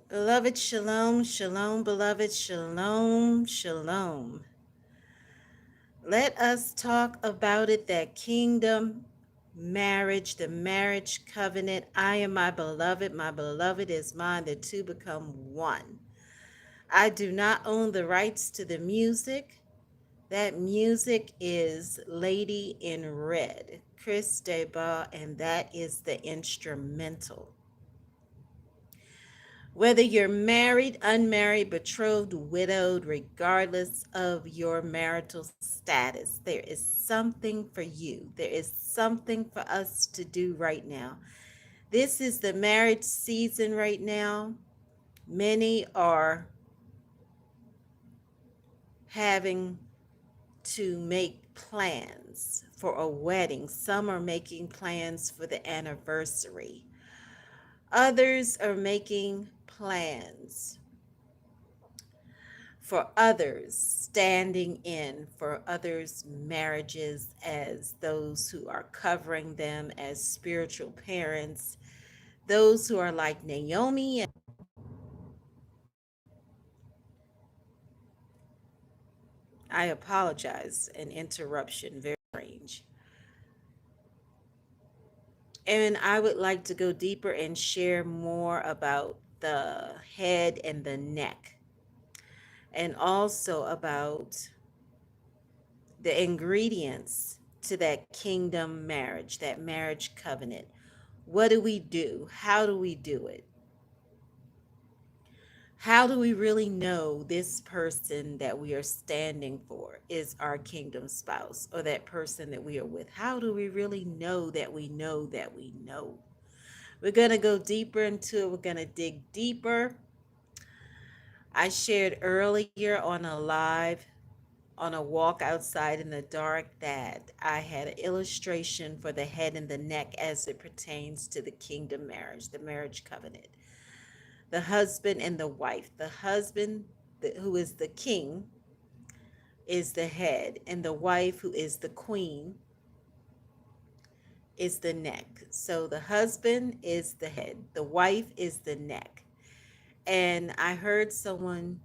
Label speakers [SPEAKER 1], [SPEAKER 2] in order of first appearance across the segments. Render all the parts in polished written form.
[SPEAKER 1] Beloved, shalom, shalom, beloved, shalom, shalom. Let us talk about it, that kingdom marriage, the marriage covenant. I am my beloved is mine, the two become one. I do not own the rights to the music. That music is Lady in Red, Chris Deba, and that is the instrumental. Whether you're married, unmarried, betrothed, widowed, regardless of your marital status, there is something for you. There is something for us to do right now. This is the marriage season right now. Many are having to make plans for a wedding. Some are making plans for the anniversary. Others are making plans for others, standing in for others' marriages as those who are covering them as spiritual parents, those who are like Naomi. I apologize, an interruption, very strange. And I would like to go deeper and share more about the head and the neck, and also about the ingredients to that kingdom marriage, that marriage covenant. What do we do? How do we do it? How do we really know this person that we are standing for is our kingdom spouse, or that person that we are with? How do we really know that we know that we know? We're going to go deeper into it. We're going to dig deeper. I shared earlier on a live, on a walk outside in the dark, that I had an illustration for the head and the neck as it pertains to the kingdom marriage, the marriage covenant. The husband and the wife. The husband, who is the king, is the head, and the wife, who is the queen, is the neck. So the husband is the head, the wife is the neck. And I heard someone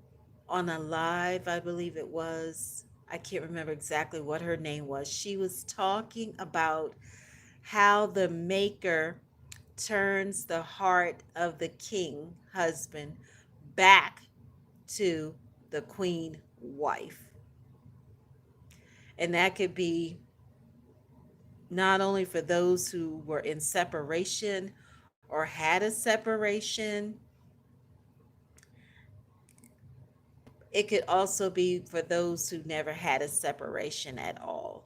[SPEAKER 1] on a live, I believe it was, I can't remember exactly what her name was. She was talking about how the maker turns the heart of the king husband back to the queen wife. And that could be not only for those who were in separation or had a separation, it could also be for those who never had a separation at all.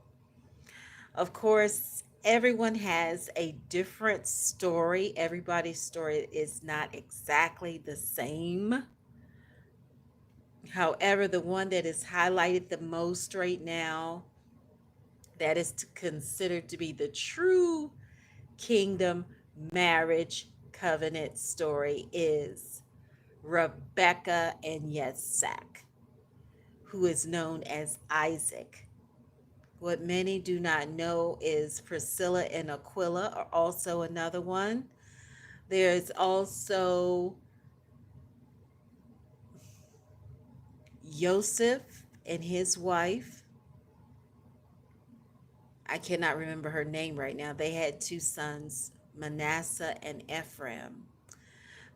[SPEAKER 1] Of course, everyone has a different story. Everybody's story is not exactly the same. However, the one that is highlighted the most right now, that is considered to be the true kingdom marriage covenant story, is Rebecca and Yitzhak, who is known as Isaac. What many do not know is Priscilla and Aquila are also another one. There's also Joseph and his wife. I cannot remember her name right now. They had two sons, Manasseh and Ephraim.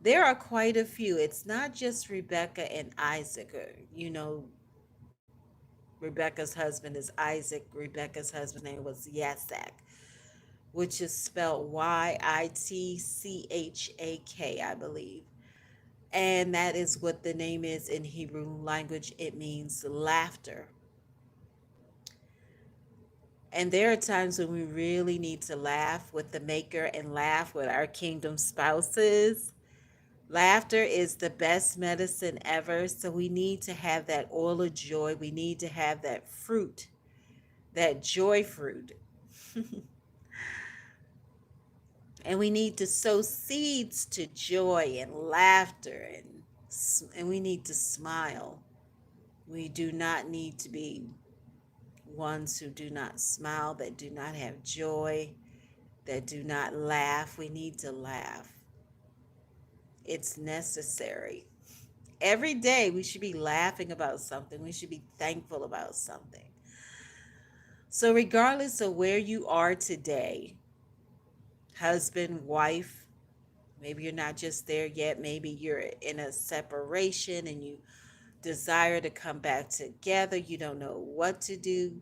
[SPEAKER 1] There are quite a few. It's not just Rebecca and Isaac. Rebecca's husband is Isaac. Rebecca's husband's name was Yitzhak, which is spelled Yitchak, I believe. And that is what the name is in Hebrew language. It means laughter. And there are times when we really need to laugh with the Maker and laugh with our kingdom spouses. Laughter is the best medicine ever. So we need to have that oil of joy. We need to have that fruit, that joy fruit. And we need to sow seeds to joy and laughter, and we need to smile. We do not need to be ones who do not smile, that do not have joy, that do not laugh. We need to laugh. It's necessary. Every day we should be laughing about something. We should be thankful about something. So, regardless of where you are today, husband, wife, maybe you're not just there yet, maybe you're in a separation and you desire to come back together, you don't know what to do.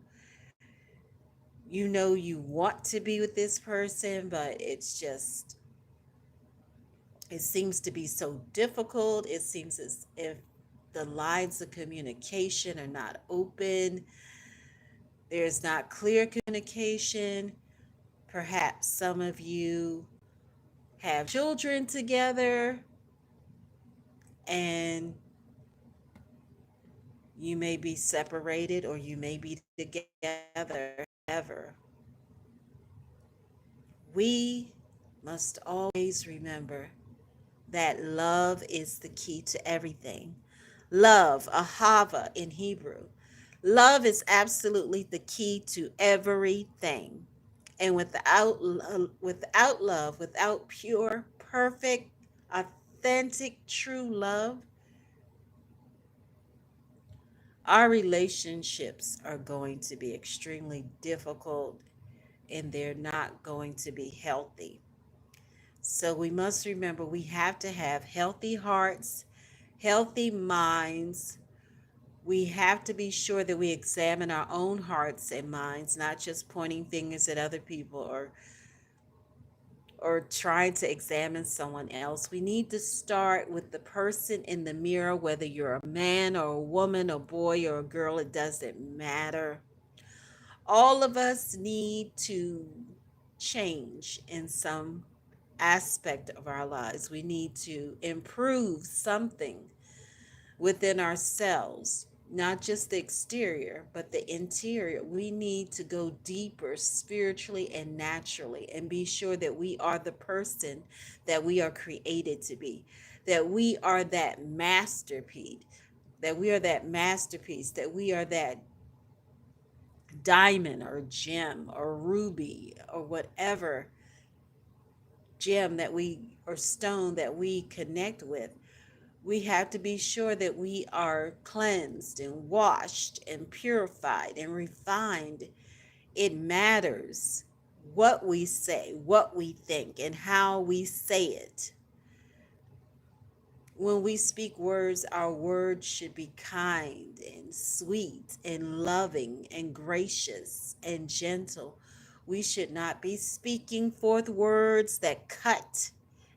[SPEAKER 1] You know you want to be with this person, but it seems to be so difficult. It seems as if the lines of communication are not open. There's not clear communication. Perhaps some of you have children together and you may be separated or you may be together. However, we must always remember that love is the key to everything. Love, ahava in Hebrew. Love is absolutely the key to everything. And without love, without pure, perfect, authentic, true love, our relationships are going to be extremely difficult and they're not going to be healthy. So we must remember we have to have healthy hearts, healthy minds. We have to be sure that we examine our own hearts and minds, not just pointing fingers at other people or trying to examine someone else. We need to start with the person in the mirror, whether you're a man or a woman, a boy or a girl, it doesn't matter. All of us need to change in some aspect of our lives. We need to improve something within ourselves, not just the exterior, but the interior. We need to go deeper spiritually and naturally and be sure that we are the person that we are created to be, that we are that masterpiece, that we are that diamond or gem or ruby or whatever gem that we or stone that we connect with. We have to be sure that we are cleansed and washed and purified and refined. It matters what we say, what we think, and how we say it. When we speak words, our words should be kind and sweet and loving and gracious and gentle. We should not be speaking forth words that cut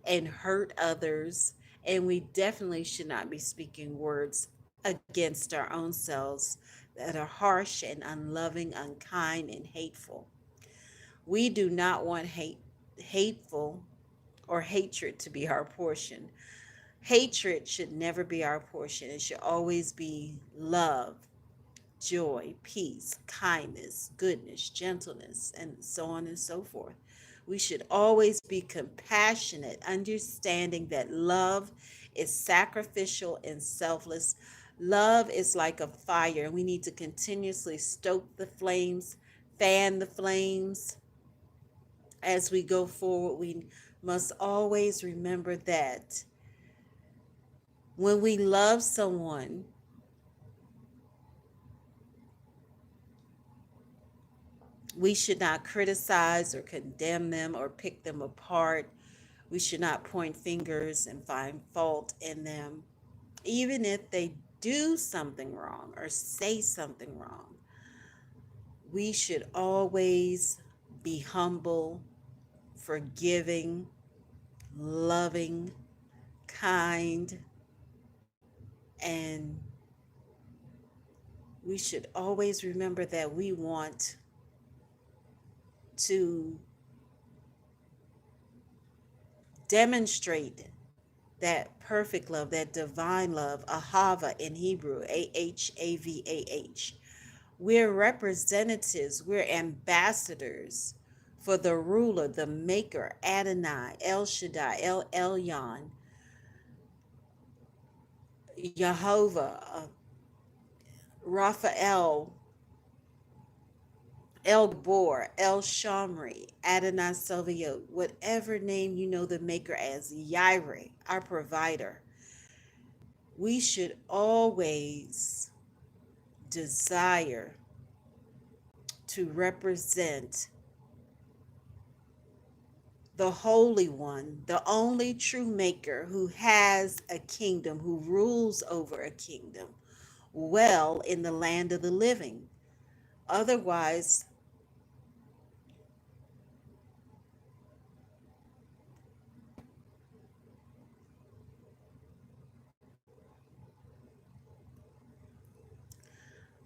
[SPEAKER 1] and hurt others. And we definitely should not be speaking words against our own selves that are harsh and unloving, unkind, and hateful. We do not want hateful, or hatred to be our portion. Hatred should never be our portion. It should always be love, joy, peace, kindness, goodness, gentleness, and so on and so forth. We should always be compassionate, understanding that love is sacrificial and selfless. Love is like a fire, and we need to continuously stoke the flames, fan the flames as we go forward. We must always remember that when we love someone, we should not criticize or condemn them or pick them apart. We should not point fingers and find fault in them, even if they do something wrong or say something wrong. We should always be humble, forgiving, loving, kind, and we should always remember that we want to demonstrate that perfect love, that divine love, ahava in Hebrew, Ahavah. We're representatives, we're ambassadors for the ruler, the maker, Adonai, El Shaddai, El Elyon, Jehovah, Raphael, El Bor, El Shamri, Adonai Saviot, whatever name you know the Maker as, Yireh, our provider. We should always desire to represent the Holy One, the only true Maker who has a kingdom, who rules over a kingdom, well in the land of the living. Otherwise,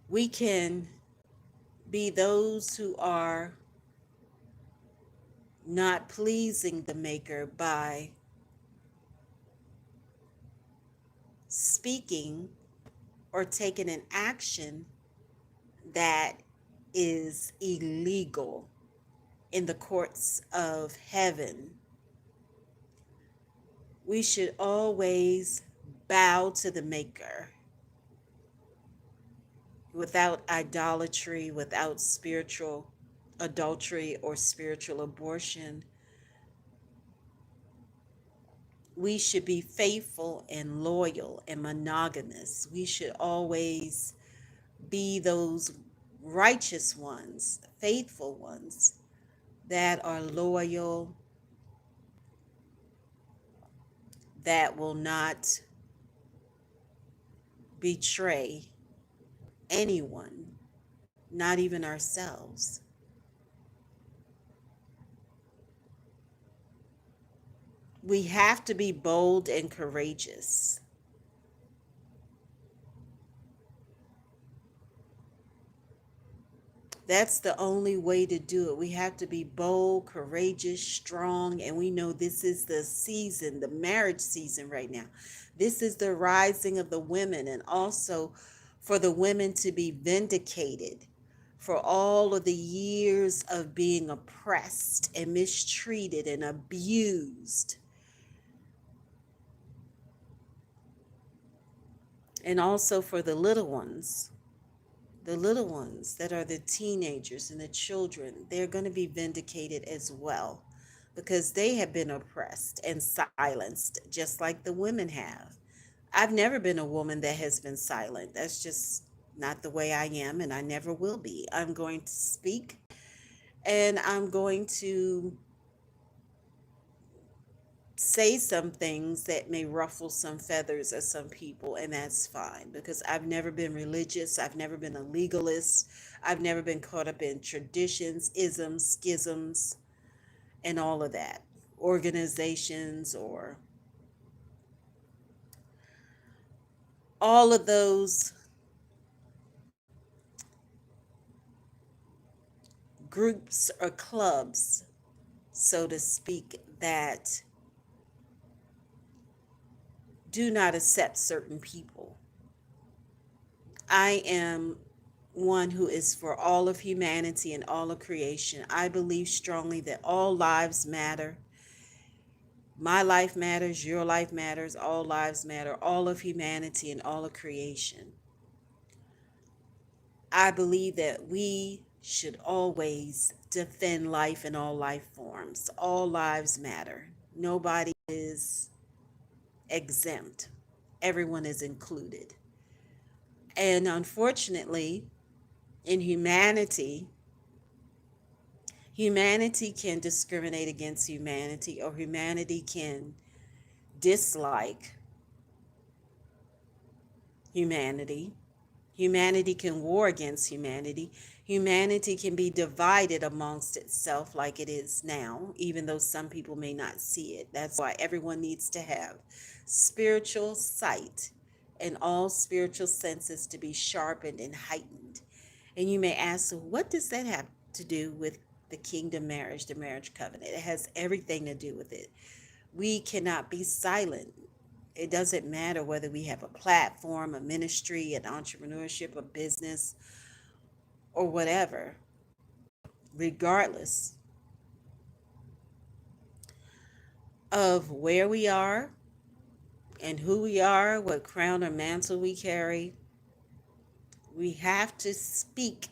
[SPEAKER 1] we can be those who are not pleasing the Maker by speaking or taking an action that is illegal in the courts of heaven. We should always bow to the Maker without idolatry, without spiritual adultery or spiritual abortion. We should be faithful and loyal and monogamous. We should always be those righteous ones, faithful ones that are loyal, that will not betray anyone, not even ourselves. We have to be bold and courageous. That's the only way to do it. We have to be bold, courageous, strong, and we know this is the season, the marriage season right now. This is the rising of the women, and also for the women to be vindicated for all of the years of being oppressed and mistreated and abused. And also for the little ones that are the teenagers and the children, they're going to be vindicated as well because they have been oppressed and silenced just like the women have. I've never been a woman that has been silent. That's just not the way I am, and I never will be. I'm going to speak, and I'm going to say some things that may ruffle some feathers of some people, and that's fine because I've never been religious. I've never been a legalist. I've never been caught up in traditions, isms, schisms, and all of that. Organizations or all of those groups or clubs, so to speak, that do not accept certain people. I am one who is for all of humanity and all of creation. I believe strongly that all lives matter. My life matters, your life matters, all lives matter, all of humanity and all of creation. I believe that we should always defend life in all life forms. All lives matter. Nobody is exempt. Everyone is included. And unfortunately, in humanity, humanity can discriminate against humanity, or humanity can dislike humanity. Humanity can war against humanity. Humanity can be divided amongst itself like it is now, even though some people may not see it. That's why everyone needs to have spiritual sight and all spiritual senses to be sharpened and heightened. And you may ask, so what does that have to do with the kingdom marriage, the marriage covenant? It has everything to do with it. We cannot be silent. It doesn't matter whether we have a platform, a ministry, an entrepreneurship, a business, or whatever. Regardless of where we are and who we are, what crown or mantle we carry, we have to speak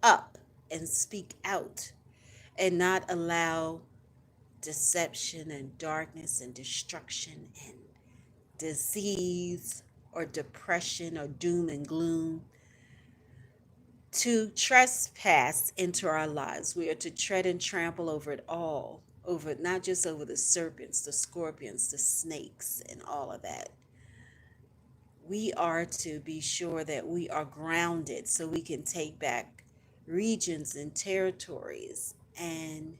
[SPEAKER 1] up and speak out and not allow deception and darkness and destruction and disease or depression or doom and gloom to trespass into our lives. We are to tread and trample over it all, over not just over the serpents, the scorpions, the snakes, and all of that. We are to be sure that we are grounded so we can take back regions and territories, and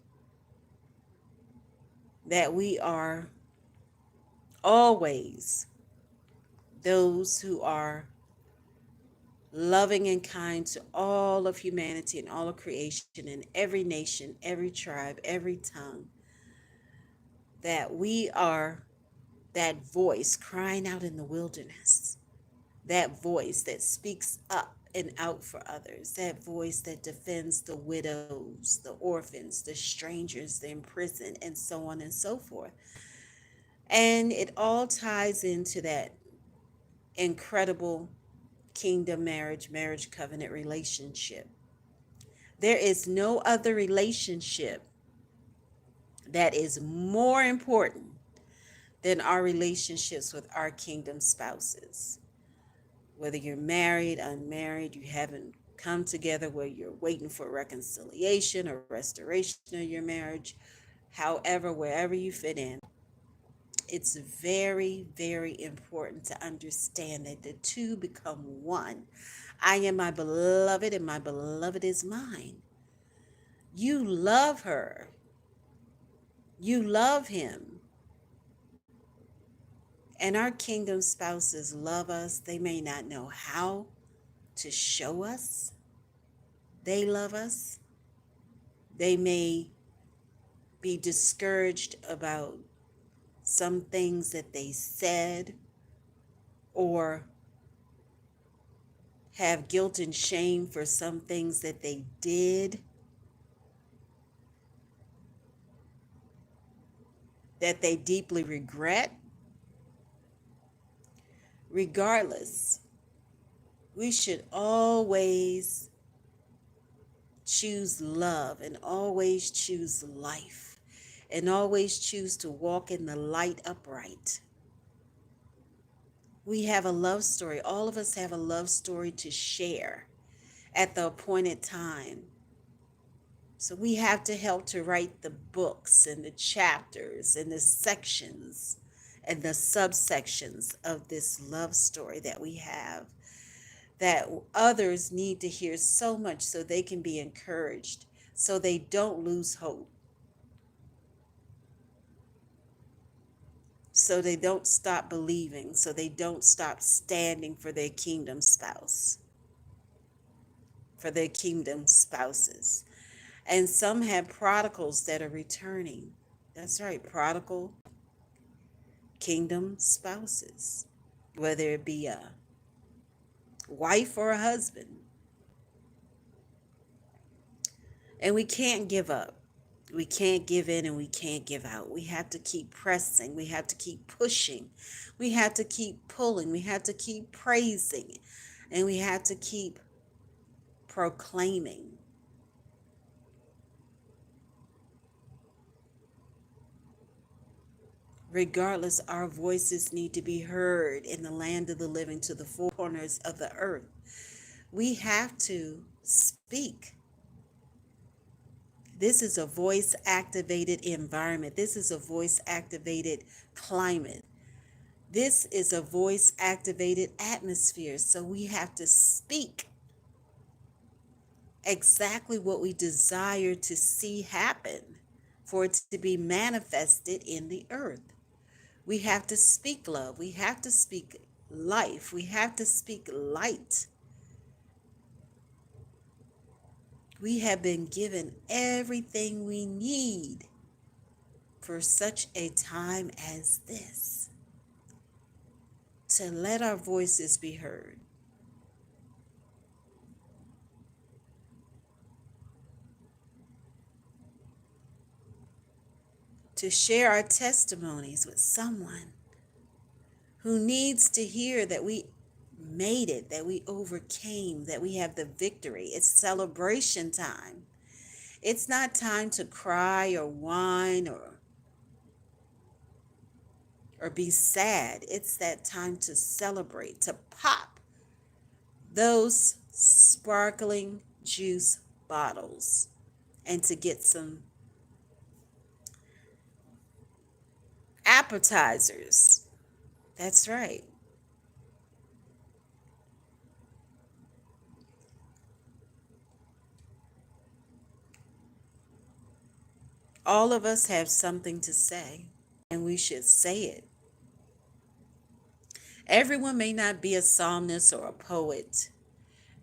[SPEAKER 1] that we are always those who are loving and kind to all of humanity and all of creation and every nation, every tribe, every tongue, that we are that voice crying out in the wilderness, that voice that speaks up and out for others, that voice that defends the widows, the orphans, the strangers, the imprisoned, and so on and so forth. And it all ties into that incredible kingdom marriage covenant relationship. There is no other relationship that is more important than our relationships with our kingdom spouses. Whether you're married, unmarried, you haven't come together where you're waiting for reconciliation or restoration of your marriage, however, wherever you fit in, it's very, very important to understand that the two become one. I am my beloved, and my beloved is mine. You love her. You love him. And our kingdom spouses love us. They may not know how to show us they love us. They may be discouraged about some things that they said, or have guilt and shame for some things that they did, that they deeply regret. Regardless, we should always choose love and always choose life and always choose to walk in the light upright. We have a love story. All of us have a love story to share at the appointed time. So we have to help to write the books and the chapters and the sections and the subsections of this love story that we have, that others need to hear so much so they can be encouraged, so they don't lose hope, so they don't stop believing, so they don't stop standing for their kingdom spouse, for their kingdom spouses. And some have prodigals that are returning. That's right, prodigal kingdom spouses, whether it be a wife or a husband. And we can't give up. We can't give in, and we can't give out. We have to keep pressing. We have to keep pushing. We have to keep pulling. We have to keep praising. And we have to keep proclaiming. Regardless, our voices need to be heard in the land of the living to the four corners of the earth. We have to speak. This is a voice activated environment. This is a voice activated climate. This is a voice activated atmosphere. So we have to speak exactly what we desire to see happen for it to be manifested in the earth. We have to speak love. We have to speak life. We have to speak light. We have been given everything we need for such a time as this, to let our voices be heard. To share our testimonies with someone who needs to hear that we made it, that we overcame, that we have the victory. It's celebration time. It's not time to cry or whine or be sad. It's that time to celebrate, to pop those sparkling juice bottles and to get some appetizers. That's right. All of us have something to say, and we should say it. Everyone may not be a psalmist or a poet.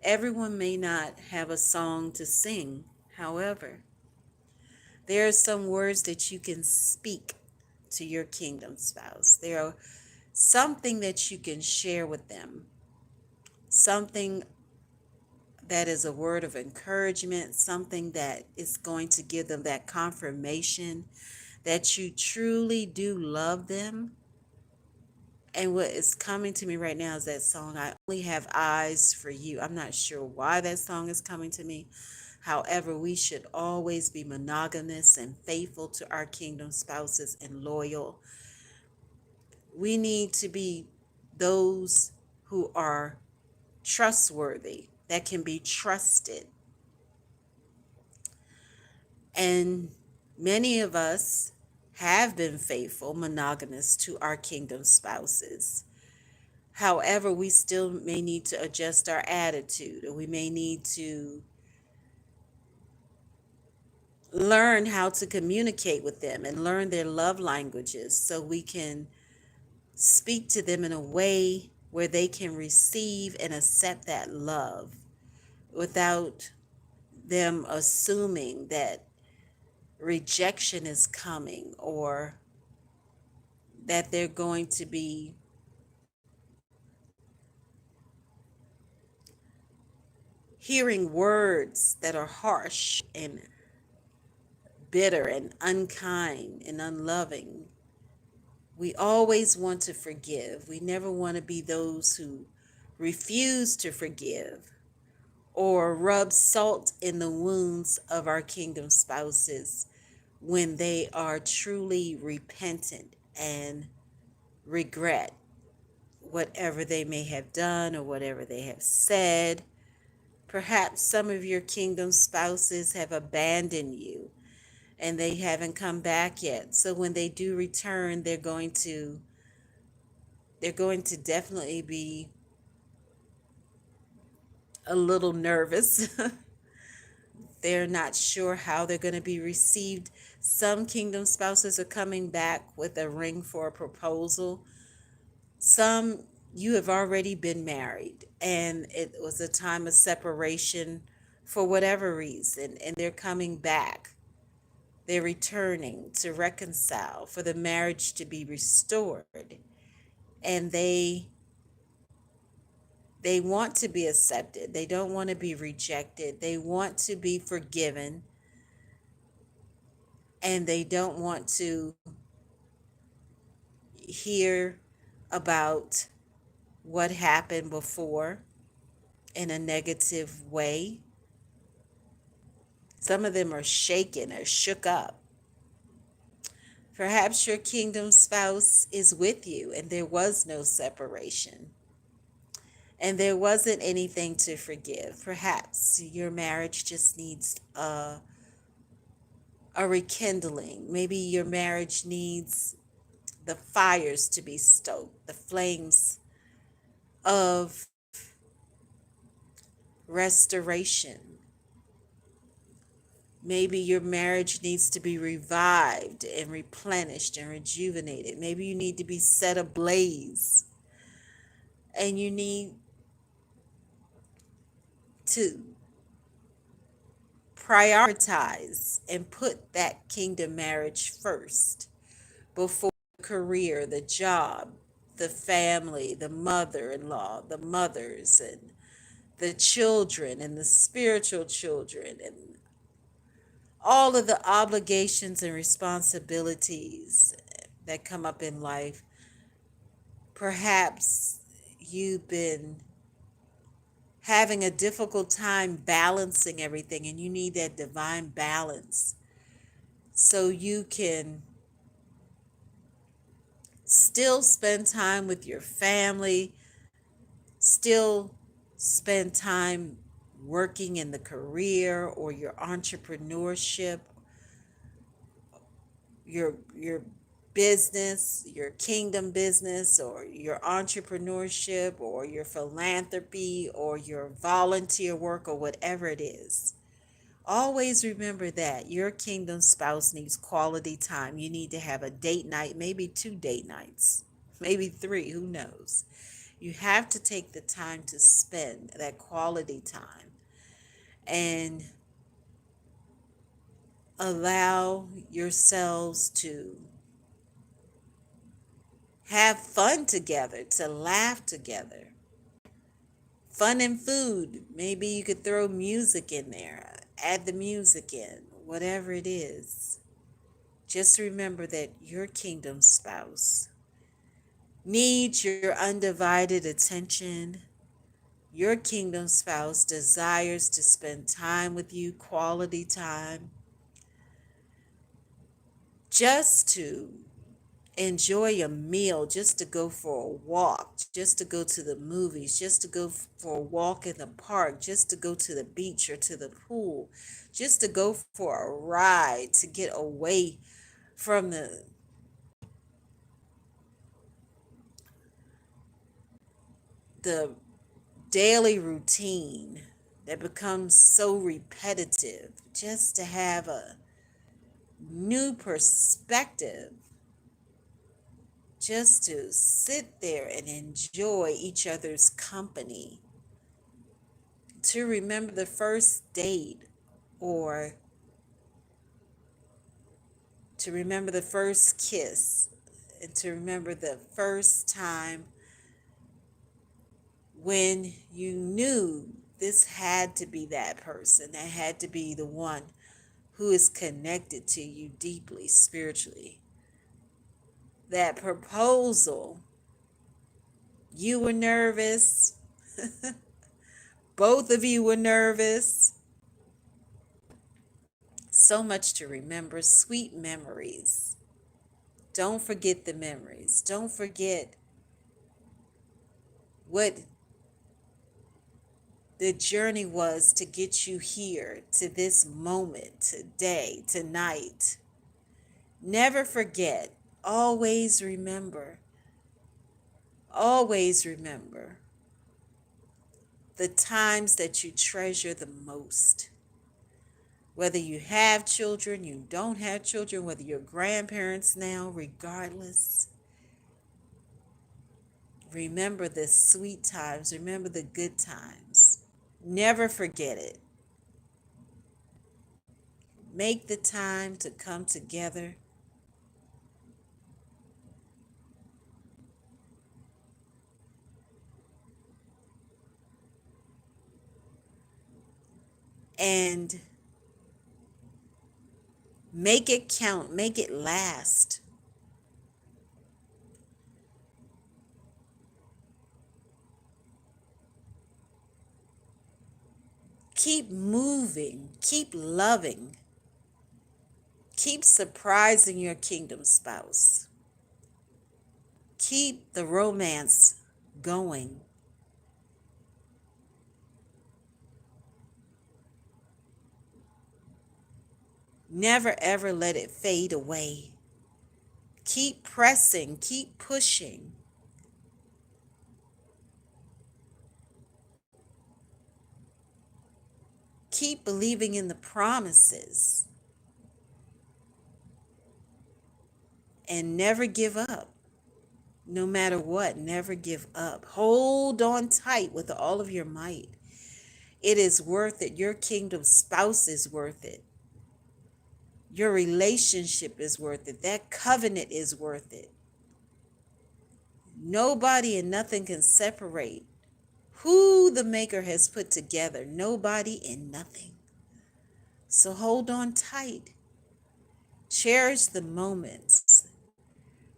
[SPEAKER 1] Everyone may not have a song to sing. However, there are some words that you can speak to your kingdom spouse. There are something that you can share with them, something that is a word of encouragement, something that is going to give them that confirmation that you truly do love them. And what is coming to me right now is that song, I Only Have Eyes for You. I'm not sure why that song is coming to me. However, we should always be monogamous and faithful to our kingdom spouses and loyal. We need to be those who are trustworthy, that can be trusted. And many of us have been faithful, monogamous to our kingdom spouses. However, we still may need to adjust our attitude, or we may need to learn how to communicate with them and learn their love languages so we can speak to them in a way where they can receive and accept that love without them assuming that rejection is coming or that they're going to be hearing words that are harsh and bitter and unkind and unloving. We always want to forgive. We never want to be those who refuse to forgive or rub salt in the wounds of our kingdom spouses when they are truly repentant and regret whatever they may have done or whatever they have said. Perhaps some of your kingdom spouses have abandoned you and they haven't come back yet. So when they do return, they're going to definitely be a little nervous. They're not sure how they're going to be received. Some kingdom spouses are coming back with a ring for a proposal. Some, you have already been married and it was a time of separation for whatever reason, and they're coming back. They're returning to reconcile for the marriage to be restored. And they want to be accepted. They don't want to be rejected. They want to be forgiven. And they don't want to hear about what happened before in a negative way. Some of them are shaken or shook up. Perhaps your kingdom spouse is with you and there was no separation and there wasn't anything to forgive. Perhaps your marriage just needs a rekindling. Maybe your marriage needs the fires to be stoked, the flames of restoration. Maybe your marriage needs to be revived and replenished and rejuvenated. Maybe you need to be set ablaze and you need to prioritize and put that kingdom marriage first before the career, the job, the family, the mother-in-law, the mothers, and the children, and the spiritual children, and all of the obligations and responsibilities that come up in life. Perhaps you've been having a difficult time balancing everything, and you need that divine balance so you can still spend time with your family, still spend time working in the career or your entrepreneurship, your business, your kingdom business, or your entrepreneurship, or your philanthropy, or your volunteer work, or whatever it is. Always remember that your kingdom spouse needs quality time. You need to have a date night, maybe 2 date nights, maybe 3, who knows. You have to take the time to spend that quality time and allow yourselves to have fun together, to laugh together. Fun and food. Maybe you could throw music in there, add the music in, whatever it is. Just remember that your kingdom spouse needs your undivided attention. Your kingdom spouse desires to spend time with you, quality time, just to enjoy a meal, just to go for a walk, just to go to the movies, just to go for a walk in the park, just to go to the beach or to the pool, just to go for a ride, to get away from the daily routine that becomes so repetitive, just to have a new perspective, just to sit there and enjoy each other's company, to remember the first date, or to remember the first kiss, and to remember the first time when you knew this had to be that person, that had to be the one who is connected to you deeply spiritually. That proposal, you were nervous, both of you were nervous. So much to remember, sweet memories. Don't forget the memories. Don't forget what the journey was to get you here, to this moment, today, tonight. Never forget. Always remember the times that you treasure the most. Whether you have children, you don't have children, whether you're grandparents now, regardless. Remember the sweet times. Remember the good times. Never forget it. Make the time to come together and make it count. Make it last. Keep moving. Keep loving. Keep surprising your kingdom spouse. Keep the romance going. Never ever let it fade away. Keep pressing, keep pushing. Keep believing in the promises and never give up. No matter what, never give up. Hold on tight with all of your might. It is worth it. Your kingdom spouse is worth it. Your relationship is worth it. That covenant is worth it. Nobody and nothing can separate who the Maker has put together. Nobody and nothing. So hold on tight. Cherish the moments.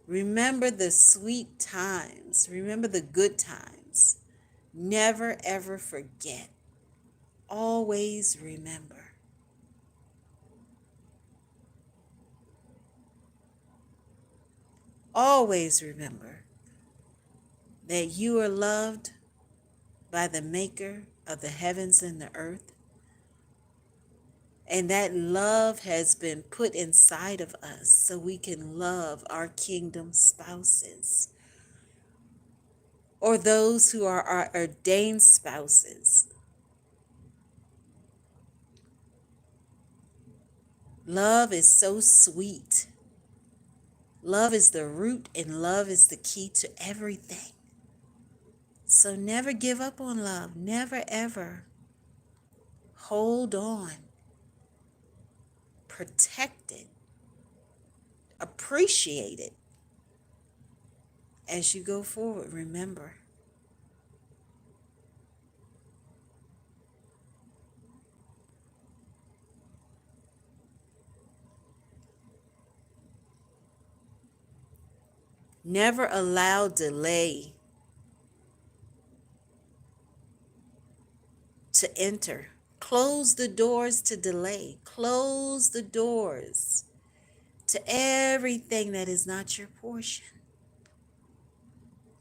[SPEAKER 1] Remember the sweet times. Remember the good times. Never ever forget. Always remember. Always remember that you are loved by the maker of the heavens and the earth. And that love has been put inside of us so we can love our kingdom spouses or those who are our ordained spouses. Love is so sweet. Love is the root and love is the key to everything. So never give up on love. Never ever. Hold on. Protect it. Appreciate it. As you go forward, remember, never allow delay to enter. Close the doors to delay. Close the doors to everything that is not your portion.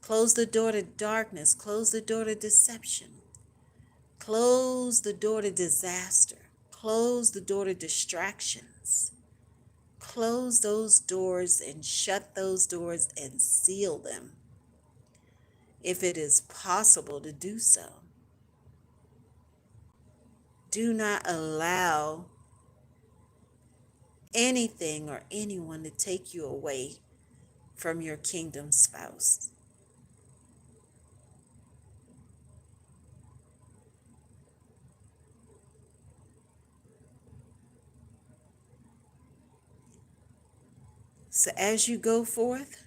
[SPEAKER 1] Close the door to darkness. Close the door to deception. Close the door to disaster. Close the door to distractions. Close those doors and shut those doors and seal them if it is possible to do so. Do not allow anything or anyone to take you away from your kingdom spouse. So as you go forth,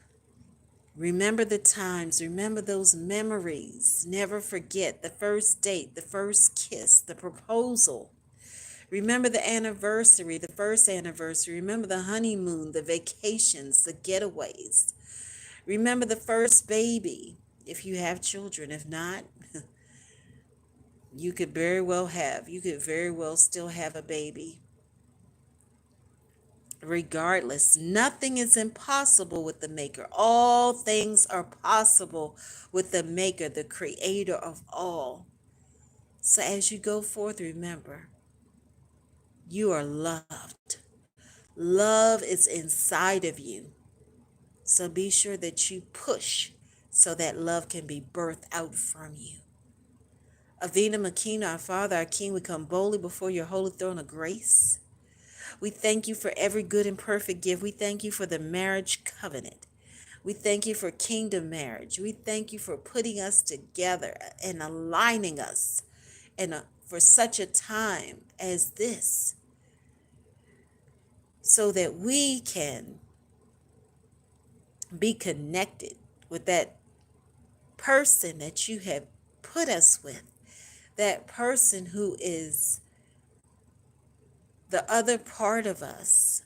[SPEAKER 1] remember the times, remember those memories. Never forget the first date, the first kiss, the proposal. Remember the anniversary, the first anniversary. Remember the honeymoon, the vacations, the getaways. Remember the first baby, if you have children. If not, you could very well have. You could very well still have a baby. Regardless, nothing is impossible with the Maker. All things are possible with the Maker, the Creator of all. So as you go forth, remember, you are loved. Love is inside of you. So be sure that you push so that love can be birthed out from you. Avina Makina, our Father, our King, we come boldly before your holy throne of grace. We thank you for every good and perfect gift. We thank you for the marriage covenant. We thank you for kingdom marriage. We thank you for putting us together and aligning us for such a time as this, so that we can be connected with that person that you have put us with, that person who is the other part of us.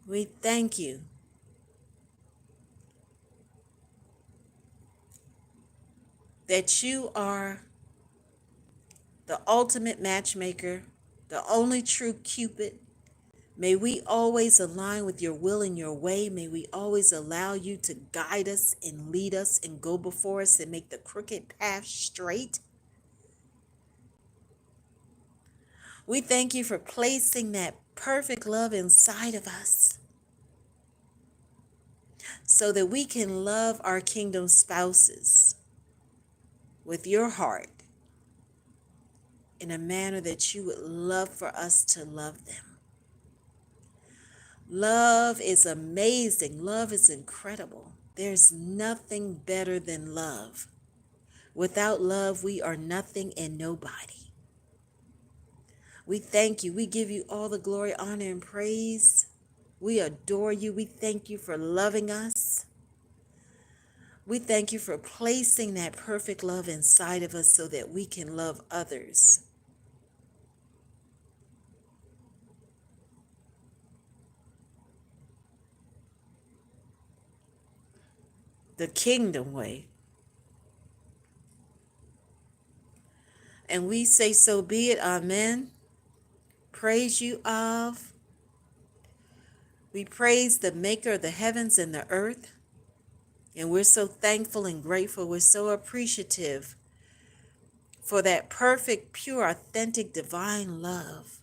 [SPEAKER 1] We thank you that you are the ultimate matchmaker, the only true Cupid. May we always align with your will and your way. May we always allow you to guide us and lead us and go before us and make the crooked path straight. We thank you for placing that perfect love inside of us so that we can love our kingdom spouses with your heart in a manner that you would love for us to love them. Love is amazing. Love is incredible. There's nothing better than love. Without love, we are nothing and nobody. We thank you. We give you all the glory, honor, and praise. We adore you. We thank you for loving us. We thank you for placing that perfect love inside of us so that we can love others. The kingdom way. And we say, so be it. Amen. Praise you, Av. We praise the maker of the heavens and the earth. And we're so thankful and grateful. We're so appreciative for that perfect, pure, authentic, divine love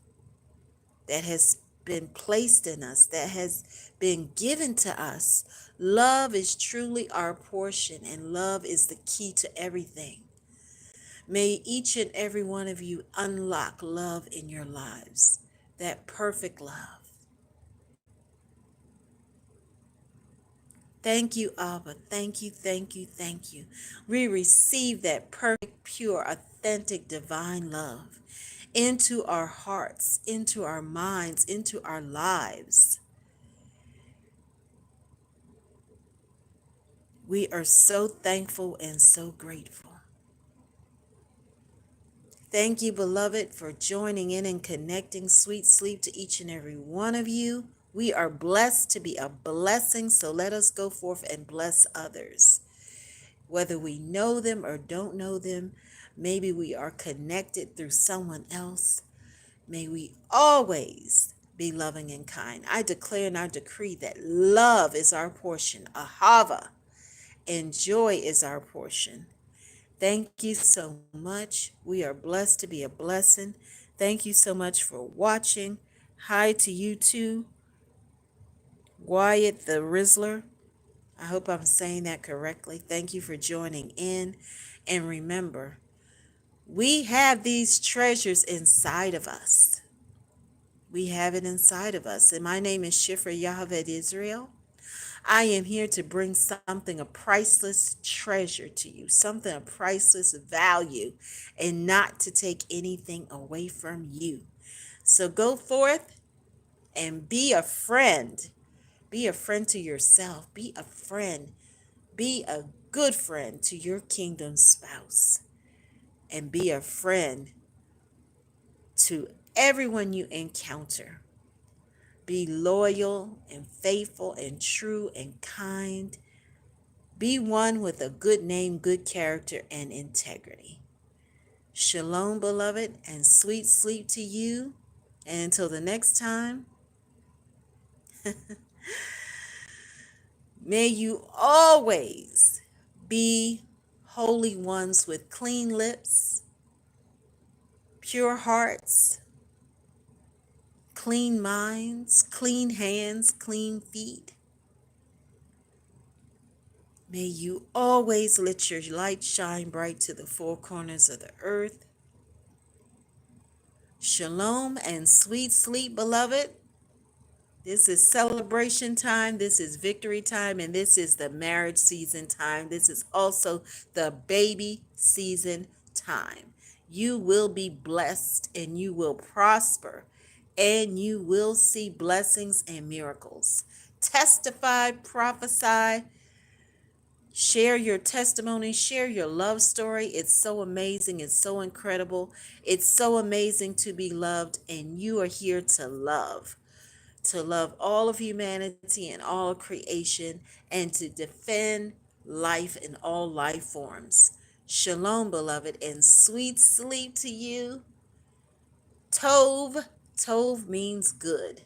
[SPEAKER 1] that has been placed in us, that has been given to us. Love is truly our portion, and love is the key to everything. May each and every one of you unlock love in your lives, that perfect love. Thank you, Abba. Thank you, thank you, thank you. We receive that perfect, pure, authentic, divine love into our hearts, into our minds, into our lives. We are so thankful and so grateful. Thank you, beloved, for joining in and connecting. Sweet sleep to each and every one of you. We are blessed to be a blessing, so let us go forth and bless others. Whether we know them or don't know them, maybe we are connected through someone else. May we always be loving and kind. I declare and I decree that love is our portion, ahava, and joy is our portion. Thank you so much. We are blessed to be a blessing. Thank you so much for watching. Hi to you too, Wyatt the Rizzler. I hope I'm saying that correctly. Thank you for joining in. And remember, we have these treasures inside of us. We have it inside of us. And my name is Shifrahyochevedyisrael. I am here to bring something of priceless treasure to you, something of priceless value, and not to take anything away from you. So go forth and be a friend. Be a friend to yourself. Be a friend. Be a good friend to your kingdom spouse. And be a friend to everyone you encounter. Be loyal and faithful and true and kind. Be one with a good name, good character, and integrity. Shalom, beloved, and sweet sleep to you. And until the next time, may you always be holy ones with clean lips, pure hearts, clean minds, clean hands, clean feet. May you always let your light shine bright to the four corners of the earth. Shalom and sweet sleep, beloved. This is celebration time. This is victory time. And this is the marriage season time. This is also the baby season time. You will be blessed and you will prosper and you will see blessings and miracles. Testify, prophesy, share your testimony, share your love story. It's so amazing. It's so incredible. It's so amazing to be loved, and you are here to love all of humanity and all of creation, and to defend life in all life forms. Shalom, beloved, and sweet sleep to you. Tov, Tov means good.